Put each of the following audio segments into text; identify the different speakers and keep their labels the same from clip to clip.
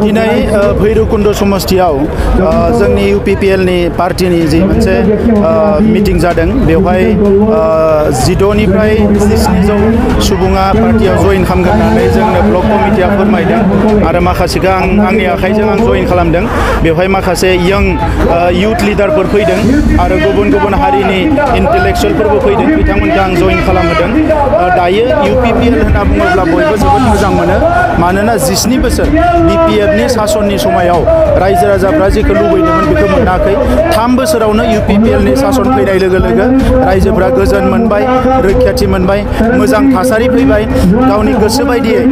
Speaker 1: दिनै भैरबकुंड समस्थियाव जोंनि UPPL नि पार्टीनि जि मोनसे मिटिं जादों बेवहाय 12 निफ्राय 1700 सुबुङा पार्टीयाव जइन खालामगोन होननानै जोंनो ब्लक कमिटिया फोरमायदों आरो माखासेखौ आंनि आखाइजों जइन खालामदों बेवहाय माखासे यंग युथ लिडारफोर फैदों आरो गुबुन हारिनि इन्टेलेक्चुवेलफोरबो फैदों बिथांमोनखौ आं जइन खालामहोदों दायो UPPL होनना बुङोब्ला बयबो जोबोद मोजां मोनो मानोना 17 बोसोर BPF नि सासननि समायाव रायजो राजाफ्रा जेखौ लुबैदोंमोन बेखौ मोनाखै 3 बोसोरावनो UPPL नि सासन फैनाय लोगो लोगो रायजोफ्रा गोजोन मोनबाय रैखाथि मोनबाय मोजां थासारि फैबाय गावनि गोसो बायदियै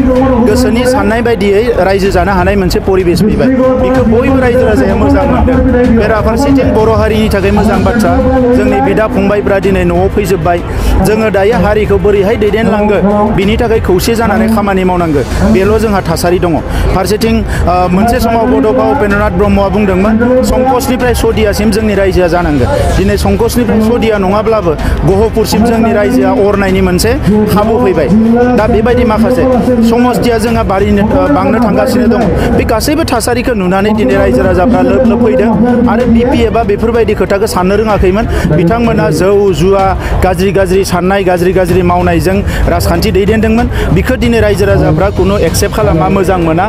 Speaker 1: गोसोनि साननाय बायदियै रायजो जानो हानाय मोनसे परिबेस फैबाय बेखौ बयबो रायजो राजाया मोजां मोनदों बेराफारसेथिं बर' हारिनि थाखाय मोजां बाथ्रा जोंनि बिदा फंबायफ्रा दिनै न'आव फैजोबबाय जोङो दायो हारिखौ बोरैहाय दैदेनलांगो बिनि थाखाय खौसे जानानै खामानि मावनांगो बेल' जोंहा थासारि दङ फारसेथिं मोनसे समाव बड'फा उपेन्द्रनाथ ब्रह्मआ बुंदोंमोन संकसनिफ्राय सदियासिम जोंनि रायजोआ जानांगोन दिनै संकसनिफ्राय सदिया नङाब्लाबो गहपुरसिम जोंनि रायजोआ अरनायनि मोनसे खाबु फैबाय दा बेबायदि माखासे समस्थिया जोंहा बांनो थांगासिनो दङ बे गासैबो थासारिखौ नुनानै दिनै रायजो राजाफ्रा लोब लोब फैदों आरो BPFआ बेफोरबायदि खोथाखौ साननो रोङाखैमोन बिथांमोना जौ जुवा गाज्रि साननाय गाज्रि मावनायजों राजखान्थि दैदेनदोंमोन बिखौ दिनै रायजो राजाफ्रा खुनु एक्सेप्ट खालामा मोजां मोना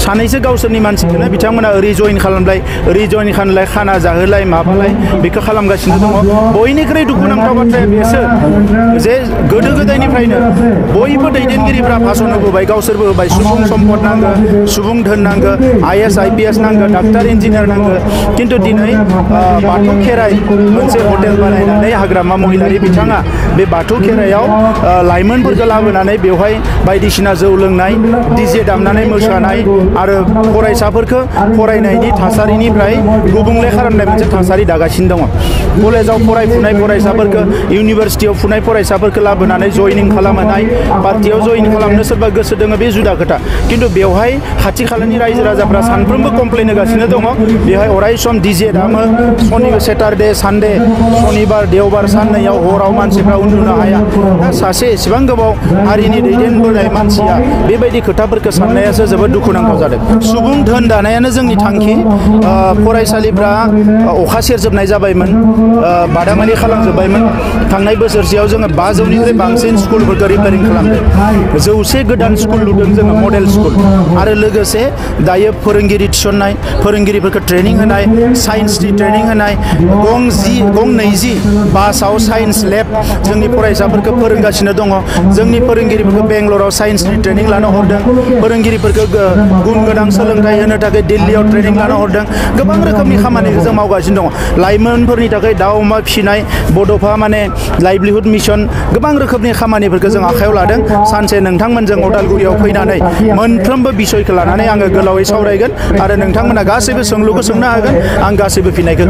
Speaker 1: सानैसो गावसोरनि मानसिखौनो बिथांमोना ओरै जइन खालामलाय ओरै जइन खालामलाय खाना जाहोलाय माबालाय बेखौ खालामगासिनो दङ बयनिख्रुइ दुखुनांथाव बाथ्राया बेसो जे गोदो गोदायनिफ्रायनो बयबो दैदेनगिरिफ्रा भाषण होबोबाय गावसोरबो होबाय सुबुं सम्पद नांगौ सुबुं धोन नांगौ IAS IPS नांगौ डाक्टार इन्जिनियार नांगौ खिन्थु दिनै बाथौ खेराइ मोनसे हटेल बानायनानै हाग्रामा महिलारि बिथाङा बे बाथौ खेराइयाव लाइमोनफोरखौ लाबोनानै बेवहाय बायदिसिना जौ लोंनाय DJ दामनानै मोसानाय आरो फरायसाफोरखौ फरायनायनि थासारिनिफ्राय गुबुंले खालामनाय मोनसे थासारि दागासिनो दङ कलेजाव फरायफुनाय फरायसाफोरखौ इउनिभारसिटियाव फुनाय फरायसाफोरखौ लाबोनानै जयनिं खालामनाय पार्टियाव जयन खालामनो सोरबा गोसो दङ बे जुदा खोथा खिन्थु बेवहाय खाथि खालानि रायजो राजाफ्रा सानफ्रोमबो कमप्लेन होगासिनो दङ बेवहाय अराय सम DJ दामो सेटारडे सानडे सनिबार देवबार साननैयाव हराव मानसिफ्रा उन्दुनो हाया दा सासे एसेबां गोबाव हारिनि दैदेनबोनाय मानसिया बेबायदि खोथाफोरखौ साननायासो जोबोद दुखुनांथाव जादों सुबुं धोन दानायानो जोंनि थांखि फरायसालिफ्रा अखा सेरजोबनाय जाबायमोन बादामालि खालामजोबबायमोन थांनाय बोसोरसेयाव जोङो 500निफ्राय बांसिन स्कुलफोरखौ रिपेयारिं खालामदों 100 गोदान स्कुल लुदों जोङो मडेल स्कुल आरो लोगोसे दायो फोरोंगिरि थिसननाय फोरोंगिरिफोरखौ ट्रेनिं होनाय साइन्सनि ट्रेनिं होनाय गं 20 बासाव साइन्स लेब जोंनि फरायसाफोरखौ फोरोंगासिनो दङ जोंनि फोरोंगिरिफोरखौ बेंगलराव साइन्सनि ट्रेनिं लानो हरदों फोरोंगिरिफोरखौ गुन गोनां सोलोंथाइ होनो थाखाय दिल्लीयाव ट्रेनिं लानो हरदों गोबां रोखोमनि खामानिखौ जों मावगासिनो दङ लाइमोनफोरनि थाखाय दाउ अमा फिसिनाय बड'फा माने लाइभलिहुड मिशन गोबां रोखोमनि खामानिफोरखौ जों आखायाव लादों सानसे नोंथांमोनजों अदालगुरियाव फैनानै मोनफ्रोमबो बिसयखौ लानानै आङो गोलावै सावरायगोन आरो नोंथांमोना गासैबो सोंलुखौ सोंनो हागोन आं गासैबो फिननायखौ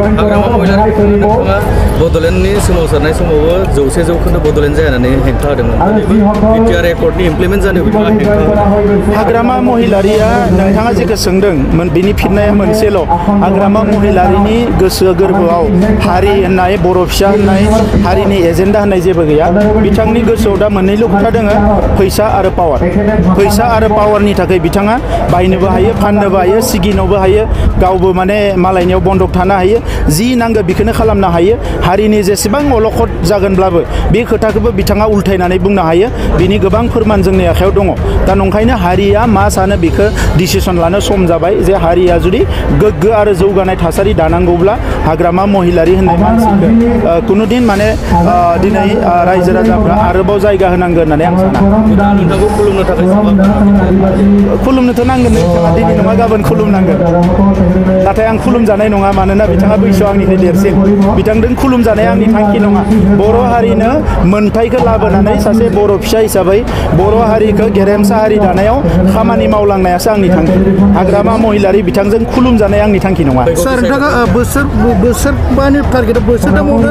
Speaker 2: बड'लेण्डनि सोमावसारनाय समावबो 100% बड'लेण्ड जाया होननानै हेंथा होदोंमोन BTR एकर्डनि इमप्लिमेन्ट जानायाव बिथाङा हेंथा
Speaker 1: हाग्रामा महिलारिया नोंथाङा जेखौ सोंदों बिनि फिननाया मोनसेल' हाग्रामा महिलारिनि गोसो गोरबोआव हारि होननाय बर' फिसा होननाय हारिनि एजेन्डा होननाय जेबो गैया बिथांनि गोसोआव दा मोननैल' खोथा दङ फैसा आरो पावारनि थाखाय बिथाङा बायनोबो हायो फाननोबो हायो सिगिनोबो हायो गावबो माने मालायनियाव बन्दक थानो हायो जि नांगौ बेखौनो खालामनो हायो हारिनि जेसेबां अलखद जागोनब्लाबो बे खोथाखौबो बिथाङा उल्थायनानै बुंनो हायो बिनि गोबां फोरमान जोंनि आखायाव दङ दा नंखायनो हारिया मा सानो बेखौ डिसिसन लानो सम जाबाय जे हारिया जुदि गोग्गो आरो जौगानाय थासारि दानांगौब्ला हाग्रामा महिलारि होननाय मानसिखौ कुनुदिन माने दिनै रायजो राजाफ्रा आरोबाव जायगा होनांगोन होननानै आं साना
Speaker 2: नोंथांखौ
Speaker 1: खुलुमनोथ' नांगोन बिथाङा दिनै नङा गाबोन खुलुमनांगोन नाथाय आं खुलुमजानाय नङा मानोना बिथाङा बैसोआव आंनिफ्राय देरसिन बिथांजों खुलुमजानाया आंनि थांखि नङा बर' हारिनो मोनथायखौ लाबोनानै सासे बर' फिसा हिसाबै बर' हारिखौ गेरेमसा हारि दानायाव खामानि मावलांनायासो आंनि थांखि हाग्रामा महिलारि बिथांजों खुलुमजानाय आंनि थांखि नङा
Speaker 3: सार नोंथाङा बोसोरबानि टारगेटआव बोसोरथामावनो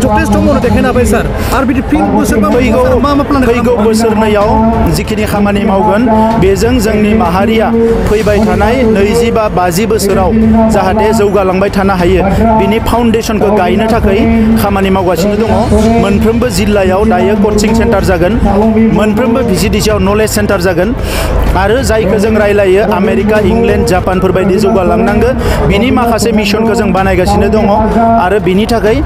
Speaker 3: जथेस्थ' मावनो देखायनो हाबाय सार आरो बिदि फिन बोसोरबा
Speaker 1: फैगौ बोसोरनैयाव जिखिनि खामानि मावगोन बेजों जोंनि माहारिया फैबाय थानाय 20 बा 50 बोसोराव जाहाथे जौगालांबाय थानो हायो बिनि फाउन्डेसनखौ गायनो थाखाय खामानि मावगासिनो दङ मोनफ्रोमबो जिल्लायाव दायो कचिं सेन्टार जागोन मोनफ्रोमबो VCDCआव नलेज सेन्टार जागोन आरो जायखौ जों रायलायो आमेरिका इंलेण्ड जापानफोर बायदि जौगालांनांगौ बिनि माखासे मिशनखौ जों बानायगासिनो दङ आरो बिनि थाखाय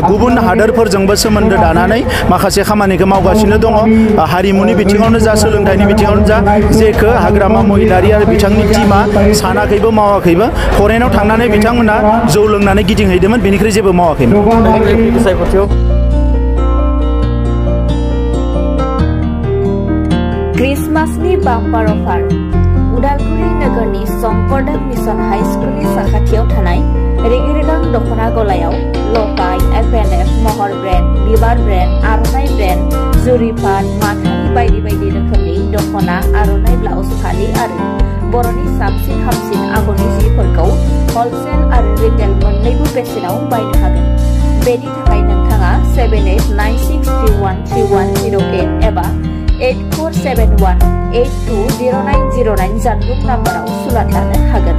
Speaker 1: गुबुन हादोरफोरजोंबो सोमोन्दो दानानै माखासे खामानिखौ मावगासिनो दङ हारिमुनि बिथिङावनो जा सोलोंथाइनि बिथिङावनो जा जेखौ हाग्रामा महिलारि आरो बिथांनि टीमा सानाखैबो मावाखैबो फरेनाव थांनानै बिथांमोना जौ लोंनानै गिदिंहैदोंमोन बेनिख्रुइ जेबो मावाखैमोन
Speaker 4: क्रिसमासनि बाम्पार अफार उदालगुरि नोगोरनि शंकरदेव मिशन हाई स्कुलनि साखाथियाव थानाय रेगे-रेगां दख'ना गलायाव लफाय FNF महर ब्रेन्ड बिबार ब्रेन्ड आर'नाइ ब्रेन्ड जुरिपाट माथानि बायदि बायदि रोखोमनि दख'ना आर'नाइ ब्लाउस फालि आरो बर'नि साबसिन हामसिन आगरनि जिफोरखौ हलसेल आरो रिटेल मोन्नैबो बेसेनाव बायनो हागोन बेनि थाखाय नोंथाङा 7896313108 एबा 8471820909 जानबुं नाम्बाराव सुलाद लानो हागोन।